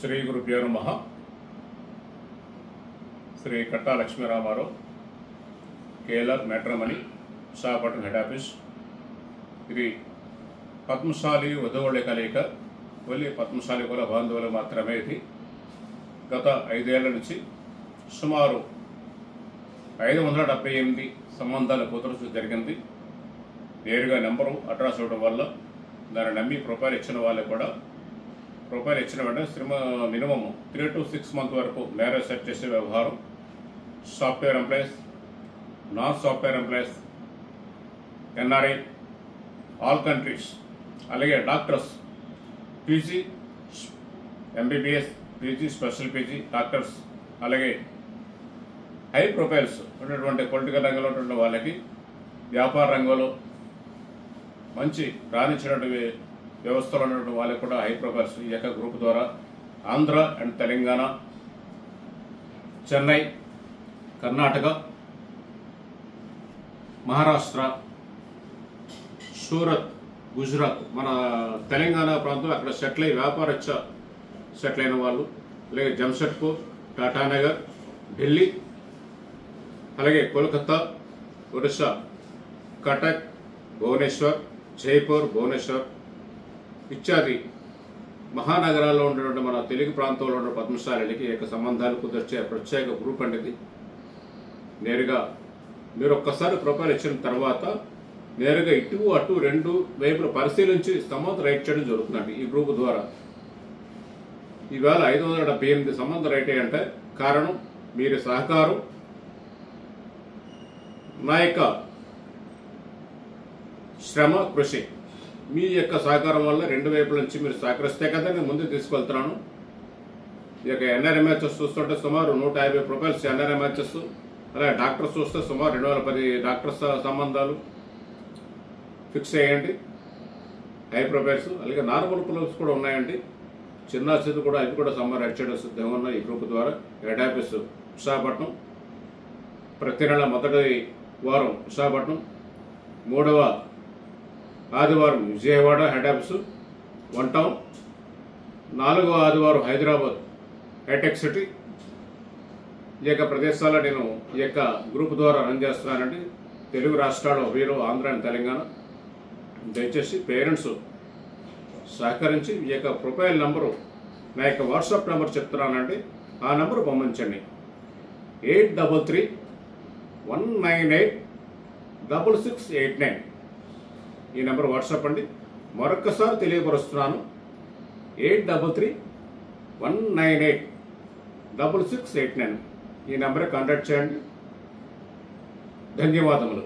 శ్రీ గురుభ్యో నమః. Shri Katta Lakshmiramarao KLR matrimony Visakhapatnam head office. ఇది పద్మశాలి వధువుల కలయిక. ఓన్లీ పద్మశాలి కుల బాంధవులు మాత్రమే. ఇది గత 5 ఏళ్ల నుంచి సుమారు 578 సంబంధాలు కుదరచు జరిగింది. నేరుగా నెంబరు అడ్రస్ ఇవ్వడం వల్ల దాన్ని నమ్మి ప్రొఫైల్ ఇచ్చిన వాళ్ళు కూడా ప్రొఫైల్ ఇచ్చిన వెంటనే మినిమం 3 to 6 months వరకు మ్యారేజ్ సెట్ చేసే వ్యవహారం. Software employees, non software employees, NRI, all countries, అలాగే doctors, PG, MBBS, PG, special PG doctors, అలాగే హై ప్రొఫైల్స్ ఉన్నటువంటి పొలిటికల్ రంగంలో ఉన్నటువంటి వాళ్ళకి, వ్యాపార రంగంలో మంచి రాణించినటువంటి వ్యవస్థలో ఉన్నటువంటి వాళ్ళకి కూడా హై ప్రొఫైల్స్ ఈ యొక్క గ్రూప్ ద్వారా ఆంధ్ర అండ్ తెలంగాణ, చెన్నై, కర్ణాటక, మహారాష్ట్ర, సూరత్, గుజరాత్, మన తెలంగాణ ప్రాంతం అక్కడ సెటిల్ అయ్యి వ్యాపారరీత్యా సెటిల్ అయిన వాళ్ళు, అలాగే జంషెడ్పూర్, టాటానగర్, ఢిల్లీ, అలాగే కోల్కతా, ఒరిస్సా, కటక్, భువనేశ్వర్, జైపూర్, భువనేశ్వర్ ఇత్యాది మహానగరాల్లో ఉన్నటువంటి మన తెలుగు ప్రాంతంలో ఉన్న పద్మశాలికి యొక్క సంబంధాలు కుదిర్చే ప్రత్యేక గ్రూప్ అనేది. నేరుగా మీరు ఒక్కసారి ప్రొఫైల్ ఇచ్చిన తర్వాత నేరుగా ఇటు అటు 2 వైపులు పరిశీలించి సంబంధం రైట్ చేయడం జరుగుతుందండి ఈ గ్రూప్ ద్వారా. ఈవేళ 578 సంబంధం రైట్ అయ్యంటే కారణం మీరు సహకారం, నా యొక్క శ్రమ, కృషి. మీ యొక్క సహకారం వల్ల 2 వైపుల నుంచి మీరు సహకరిస్తే కదా నేను ముందుకు తీసుకెళ్తున్నాను. ఈ యొక్క ఎన్ఆర్ఎంహెచ్ఎస్ చూస్తుంటే సుమారు 150 ప్రొఫైల్స్ ఎన్ఆర్ఎంహెచ్ఎస్, అలాగే డాక్టర్స్ చూస్తే సుమారు 210 డాక్టర్స్ సంబంధాలు ఫిక్స్ అయ్యండి. హై ప్రొఫైల్స్, అలాగే నార్మల్ ప్రొఫైల్స్ కూడా ఉన్నాయండి. చిన్న చిన్న కూడా అవి కూడా సమ్మర్ రైట్ చేయడం సిద్ధంగా ఉన్నాయి ఈ గ్రూప్ ద్వారా. హెడ్ ఆఫీస్ విశాఖపట్నం, ప్రతి నెల మొదటి వారం విశాఖపట్నం, 3వ ఆదివారం విజయవాడ హెడ్ ఆఫీసు 1 టౌన్, 4వ ఆదివారం హైదరాబాద్ హైటెక్ సిటీ. ఈ యొక్క ప్రదేశాల్లో నేను ఈ యొక్క గ్రూప్ ద్వారా రన్ చేస్తున్నానండి. తెలుగు రాష్ట్రాల్లో వీరు ఆంధ్ర అండ్ తెలంగాణ. దయచేసి పేరెంట్స్ సహకరించి ఈ యొక్క ప్రొఫైల్ నంబరు, నా యొక్క వాట్సాప్ నెంబర్ చెప్తున్నానండి, ఆ నెంబరు పంపించండి. 8331986689 ఈ నెంబర్ వాట్సాప్ అండి. మరొక్కసారి తెలియపరుస్తున్నాను, 8331986689 ఈ నెంబర్ కాంటాక్ట్ చేయండి. ధన్యవాదములు.